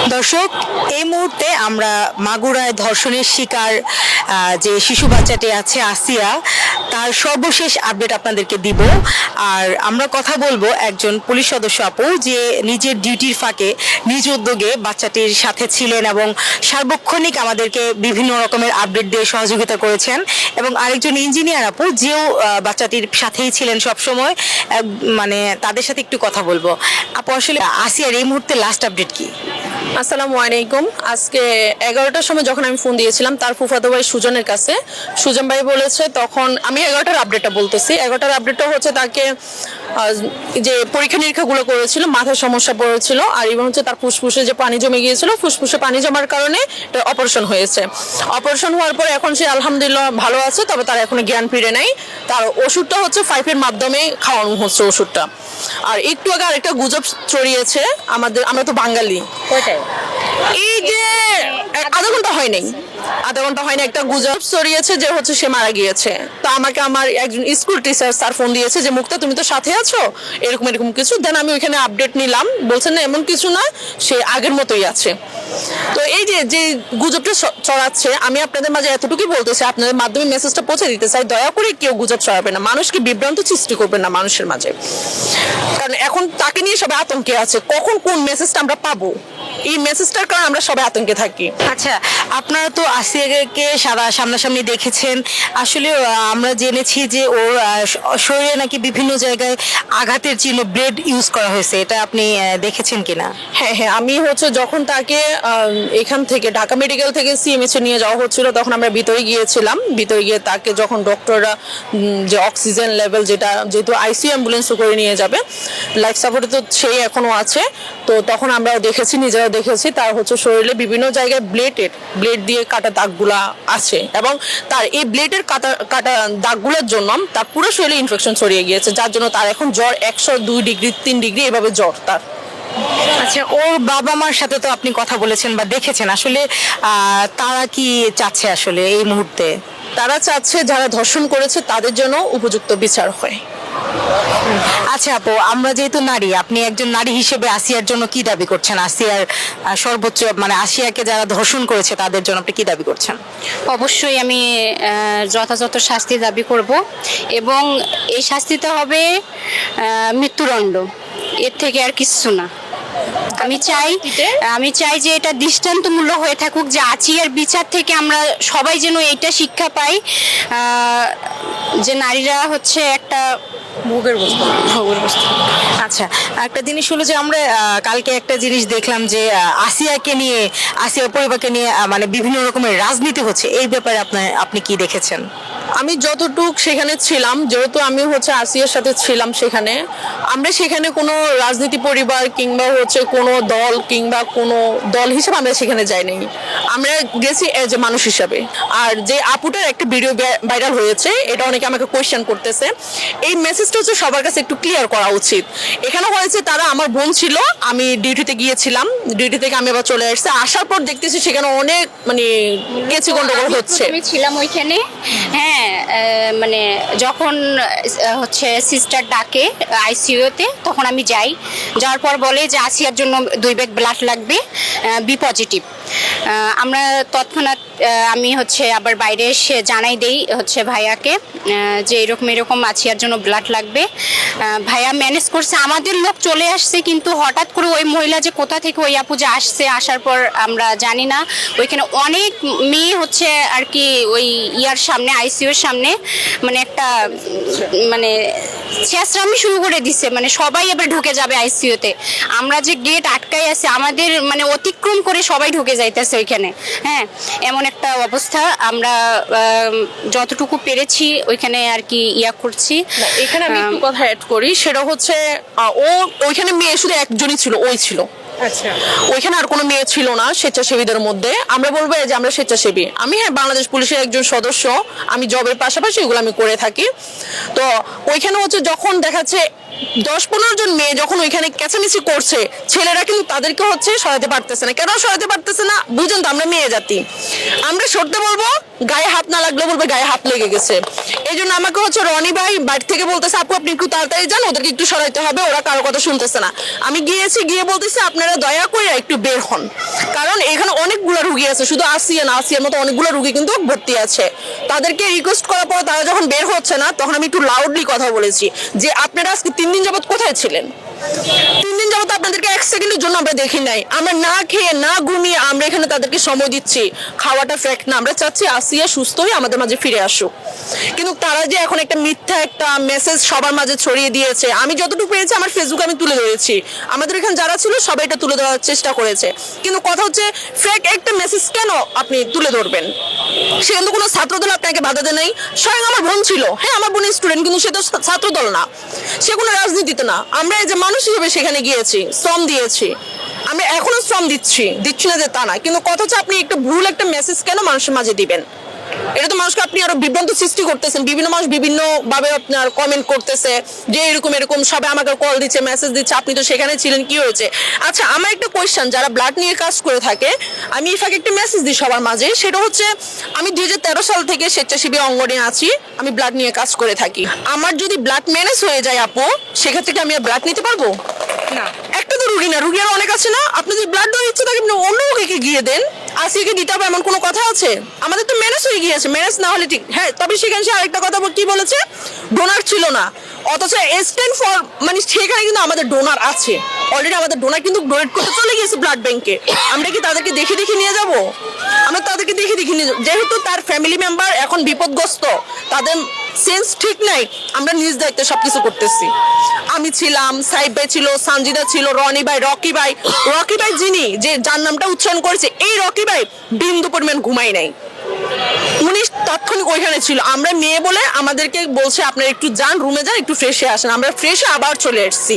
দর্শক, এই মুহূর্তে আমরা মাগুরায় ধর্ষণের শিকার যে শিশু বাচ্চাটি আছে আসিয়া, তার সর্বশেষ আপডেট আপনাদেরকে দিব। আর আমরা কথা বলবো একজন পুলিশ সদস্য আপু, যে নিজের ডিউটির ফাঁকে নিজ উদ্যোগে বাচ্চাটির সাথে ছিলেন এবং সার্বক্ষণিক আমাদেরকে বিভিন্ন রকমের আপডেট দিয়ে সহযোগিতা করেছেন, এবং আরেকজন ইঞ্জিনিয়ার আপু, যেও বাচ্চাটির সাথেই ছিলেন সবসময়। মানে তাদের সাথে একটু কথা বলবো। আপু, আসলে আসিয়ার এই মুহূর্তে লাস্ট আপডেট কি? আসসালামু আলাইকুম। আজকে 11টার সময় যখন আমি ফোন দিয়েছিলাম তার ফুফাতো ভাই সুজনের কাছে, সুজন ভাই বলেছে, তখন আমি 11টার আপডেটটা বলতেছি। 11টার আপডেটটা হচ্ছে তাকে যে পরীক্ষা নিরীক্ষাগুলো করেছিল, মাথায় সমস্যা পড়েছিল, আর এবং হচ্ছে তার ফুসফুসে যে পানি জমে গিয়েছিল, ফুসফুসে পানি জমার কারণে অপারেশন হয়েছে। অপারেশন হওয়ার পরে এখন সে আলহামদুলিল্লাহ ভালো আছে, তবে তার এখনো জ্ঞান ফিরে নাই। তার ওষুধটা হচ্ছে 5-এর মাধ্যমে খাওয়ানো হচ্ছে ওষুধটা। আর একটু আগে আরেকটা গুজব ছড়িয়েছে, আমরা তো বাঙালি, এই যে আধা ঘন্টা হয়নি একটা গুজব ছড়িয়েছে যে হচ্ছে সে মারা গিয়েছে। তো আমাকে আমার একজন স্কুল টিচার স্যার ফোন দিয়েছে যে মুক্তা তুমি তো সাথে আছো, এরকম এরকম কিছু। দেন আমি ওইখানে আপডেট নিলাম, বলছেন না এমন কিছু না, সে আগের মতোই আছে। তো এই যে যে গুজবটা ছড়াচ্ছে, আমি আপনাদের মাঝে এতটুকুই বলতেছি, আপনাদের মাধ্যমে মেসেজটা পৌঁছে দিতে চাই, দয়া করে কেউ গুজব ছড়াবে না, মানুষকে বিভ্রান্ত সৃষ্টি করবেন না মানুষের মাঝে। কারণ এখন তাকে নিয়ে সবাই আতঙ্কে আছে, কখন কোন মেসেজটা আমরা পাবো, এই মেসেজটার কারণে আমরা সবাই আতঙ্কে থাকি। আচ্ছা, আপনারা তো আসিয়াকে সামনাসামনি দেখেছেন। আসলে আমরা জেনেছি যে ওর শরীরে নাকি বিভিন্ন জায়গায় আঘাতের চিহ্ন, ব্লেড ইউজ করা হয়েছে। এটা আপনি দেখেছেন কিনা? হ্যাঁ হ্যাঁ, আমি হচ্ছে যখন তাকে এখান থেকে ঢাকা মেডিকেল থেকে সিএমএইচ নিয়ে যাওয়া হচ্ছিল, তখন আমরা ভিতরে গিয়েছিলাম। ভিতরে গিয়ে তাকে যখন ডক্টররা যে অক্সিজেন লেভেল, যেটা যেহেতু আইসিইউ অ্যাম্বুলেন্স করে নিয়ে যাবে, লাইফ সাপোর্টে তো সেই এখনো আছে, তো তখন আমরাও দেখেছি, নিজেরাও দেখেছি তার হচ্ছে শরীরে বিভিন্ন জায়গায় ব্লেড দিয়ে কাটা দাগগুলা আছে, এবং তার এই ব্লেডের কাটা দাগগুলোর জন্য তার পুরো শরীরে ইনফেকশন ছড়িয়ে গিয়েছে, যার জন্য তার এখন জ্বর 102 ডিগ্রি 3 ডিগ্রি এভাবে জ্বর তার। আচ্ছা, ওর বাবা মার সাথে তো আপনি কথা বলেছেন বা দেখেছেন, আসলে তারা কি চাচ্ছে আসলে এই মুহূর্তে? তারা চাচ্ছে যারা ধর্ষণ করেছে তাদের জন্য উপযুক্ত বিচার হয়। আচ্ছা আপু, আমরা যেহেতু নারী, আপনি একজন নারী হিসেবে আসিয়ার জন্য কি দাবি করছেন? আসিয়ার সর্বোচ্চ, মানে আসিয়াকে যারা ধর্ষণ করেছে তাদের জন্য আপনি কি দাবি করছেন? অবশ্যই আমি যথাযথ শাস্তি দাবি করব, এবং এই শাস্তিতে হবে মৃত্যুদণ্ড, এর থেকে আর কিচ্ছু না। আমি চাই যে এটা দৃষ্টান্তমূলক হয়ে থাকুক, যে আসিয়ার বিচার থেকে আমরা সবাই যেন এইটা শিক্ষা পাই, যে নারীরা হচ্ছে একটা ভোগের বস্তু। আচ্ছা, একটা জিনিস হলো যে আমরা কালকে একটা জিনিস দেখলাম যে আসিয়াকে নিয়ে, আসিয়ার পরিবারকে নিয়ে মানে বিভিন্ন রকমের রাজনীতি হচ্ছে। এই ব্যাপারে আপনি কি দেখেছেন? আমি যতটুক সেখানে ছিলাম, যেহেতু আমি হচ্ছে আসিয়ার সাথে ছিলাম সেখানে, আমরা সেখানে কোনো রাজনীতি পরিবার কিংবা হচ্ছে কোনো দল কিংবা কোনো দল হিসেবে আমরা সেখানে যাইনি, আমরা গেছি এজ এ মানুষ হিসাবে। আর যে আপুটার একটা ভিডিও ভাইরাল হয়েছে, এটা অনেকে আমাকে কোয়েশ্চেন করতেছে, এই মেসেজটা হচ্ছে সবার কাছে একটু ক্লিয়ার করা উচিত। এখানে হয়েছে তারা আমার বোন ছিল, আমি ডিউটিতে গিয়েছিলাম, ডিউটি থেকে আমি আবার চলে আসছি, আসার পর দেখতেছি সেখানে অনেক মানে গেছি গন্ডগোল হচ্ছে। আমি ছিলাম ওইখানে, হ্যাঁ, মানে যখন হচ্ছে সিস্টার ডাকে আইসিইউতে, তখন আমি যাওয়ার পর বলে যে আসিয়ার জন্য 2 ব্যাগ ব্লাড লাগবে, বি পজিটিভ। আমরা তৎক্ষণাৎ আমি হচ্ছে আবার বাইরে এসে জানাই দেই হচ্ছে ভাইয়াকে, যে এরকম আসিয়ার জন্য ব্লাড লাগবে। ভাইয়া ম্যানেজ করছে, আমাদের লোক চলে আসছে, কিন্তু হঠাৎ করে ওই মহিলা যে কোথা থেকে ওই আপু যে আসছে, আসার পর আমরা জানি না, ওইখানে অনেক মেয়ে হচ্ছে আর কি ওই ইয়ার সামনে, আইসিইউর সামনে, মানে একটা মানে ছেঁচড়ামি শুরু করে দিছে, মানে সবাই এবার ঢুকে যাবে আইসিইউতে। আমরা যে গেট আটকাই আছে, আমাদের মানে অতিক্রম করে সবাই ঢুকে যাইতেছে ওইখানে। হ্যাঁ, এমন একটা অবস্থা। আমরা যতটুকু পেরেছি ওইখানে আর কি ইয়া করছি। এখানে আমি একটু কথা অ্যাড করি, সেটা হচ্ছে ও ওইখানে মেয়ে শুধু একজনই ছিল, ওই ছিল। আচ্ছা, ওইখানে আর কোনো মেয়ে ছিল না স্বেচ্ছাসেবীদের মধ্যে। আমরা বলবো যে আমরা স্বেচ্ছাসেবী, আমি হ্যাঁ বাংলাদেশ পুলিশের একজন সদস্য, আমি জবের পাশাপাশি এগুলো আমি করে থাকি। তো ওইখানে হচ্ছে যখন দেখাচ্ছে 10-15 জন মেয়ে যখন ওইখানে চেঁচামেচি করছে, ছেলেরা কিন্তু তাদেরকে হচ্ছে সরাতে পারতেছে না। কেন সরাতে পারতেছে না? বুঝেন তো, আমরা মেয়ে জাতি, আমরা সরতে বলবো, গায়ে হাত না লাগলে বলবে গায়ে হাত লেগে গেছে। এই জন্য আমাকে হচ্ছে রনি ভাই বাড়ি থেকে বলতেছে, আপু আপনি একটু তাড়াতাড়ি যান, ওদেরকে একটু সরাইতে হবে, ওরা কারো কথা শুনতেছে না। আমি গিয়েছি, গিয়ে বলতেছি আপনারা দয়া করে একটু বের হন, কারণ এখানে অনেকগুলো রুগী আছে, শুধু আসিয়া না, আসিয়ার মতো অনেকগুলো রুগী কিন্তু ভর্তি আছে। তাদেরকে রিকোয়েস্ট করার পর তারা যখন বের হচ্ছে না, তখন আমি একটু লাউডলি কথা বলেছি যে আপনারা আজকে 3 দিন যাবত কোথায় ছিলেন? 3 দিন যাবত আপনাদেরকে 1 সেকেন্ডের জন্য আমরা দেখি নাই। আমরা না খেয়ে না ঘুমিয়ে আমরা এখানে তাদেরকে সময় দিচ্ছি। খাওয়াটা ফ্যাক্ট না, আমরা চাচ্ছি আসিয়া সুস্থ হয়ে আমাদের মাঝে ফিরে আসুক। কিন্তু তারা যে এখন একটা মিথ্যা একটা মেসেজ সবার মাঝে ছড়িয়ে দিয়েছে, আমি যতটুকু পেরেছি আমার ফেসবুকে আমি তুলে ধরেছি, আমাদের এখানে যারা ছিল সবাই এটা তুলে ধরার চেষ্টা করেছে। কিন্তু কথা হচ্ছে ফেক একটা মেসেজ কেন আপনি তুলে ধরবেন? সে কিন্তু কোনো ছাত্রদল আপনাকে বাধা দেয় নাই। স্বয়ং আমার বোন ছিল, হ্যাঁ আমার বোন স্টুডেন্ট, কিন্তু সে তো ছাত্রদল না, সে কোনো রাজনীতিতে না। আমরা এই যে মানুষ হিসেবে সেখানে গিয়েছি, শ্রম দিয়েছি, আমরা এখনো শ্রম দিচ্ছি না যে তা না। কিন্তু কথা হচ্ছে আপনি একটু ভুল একটা মেসেজ কেন মানুষের মাঝে দিবেন? এটা তো মানুষকে আপনি আরো বিভ্রান্ত সৃষ্টি করতেছেন। বিভিন্ন মানুষ বিভিন্ন ভাবে আপনার কমেন্ট করতেছে যে এরকম এরকম, সবাই আমাকে কল দিচ্ছে, মেসেজ দিচ্ছে, আপনি তো সেখানে ছিলেন, কি হয়েছে? আচ্ছা, আমার একটা কোয়েশ্চেন, যারা ব্লাড নিয়ে কাজ করে থাকে, আমি এই ফাঁকে একটা মেসেজ দিই সবার মাঝে, সেটা হচ্ছে আমি 2013 সাল থেকে স্বেচ্ছাসেবী অঙ্গনে আছি, আমি ব্লাড নিয়ে কাজ করে থাকি। আমার যদি ব্লাড ম্যানেজ হয়ে যায় আপু, সেক্ষেত্রে কি আমি আর ব্লাড নিতে পারবো? না, একটা তো রুগী না, রুগী আর অনেক আছে না? আপনি যদি ব্লাড দেওয়ার ইচ্ছে থাকে আপনি অন্য রুগীকে গিয়ে দেন, আসিকে দিতে হবে এমন কোনো কথা আছে? আমাদের তো ম্যানেজ হয়ে গিয়েছে, ম্যানেজ না হলে ঠিক, হ্যাঁ। তবে সেখানে সে আরেকটা কথা কি বলেছে, ডোনার ছিল না, অথচ স্ট্যান্ড ফর মানে সেখানে কিন্তু আমাদের ডোনার আছে অলরেডি। আমাদের ডোনার কিন্তু ডোনেট করতে চলে গিয়েছে ব্লাড ব্যাংকে। আমরা কি তাদেরকে দেখে দেখে নিয়ে যাব? আমরা তাদেরকে দেখে দেখে নিয়ে যাবো, যেহেতু তার ফ্যামিলি মেম্বার এখন বিপদগ্রস্ত, তাদের সেন্স ঠিক নাই, আমরা নিজ দায়িত্বে সবকিছু করতেছি। আমি ছিলাম, সাইব ভাই ছিল, সানজিদা ছিল, রনি ভাই, রকি ভাই যিনি যে যার নামটা উচ্চারণ করেছে, এই রকি ভাই বিন্দু পরিমাণ ঘুমাই নাই, উনি তাৎক্ষণিক ওইখানে ছিল। আমরা মেয়ে বলে আমাদেরকে বলছে আপনারা একটু যান, রুমে যান, একটু ফ্রেশে আসেন, আমরা ফ্রেশে আবার চলে এসেছি।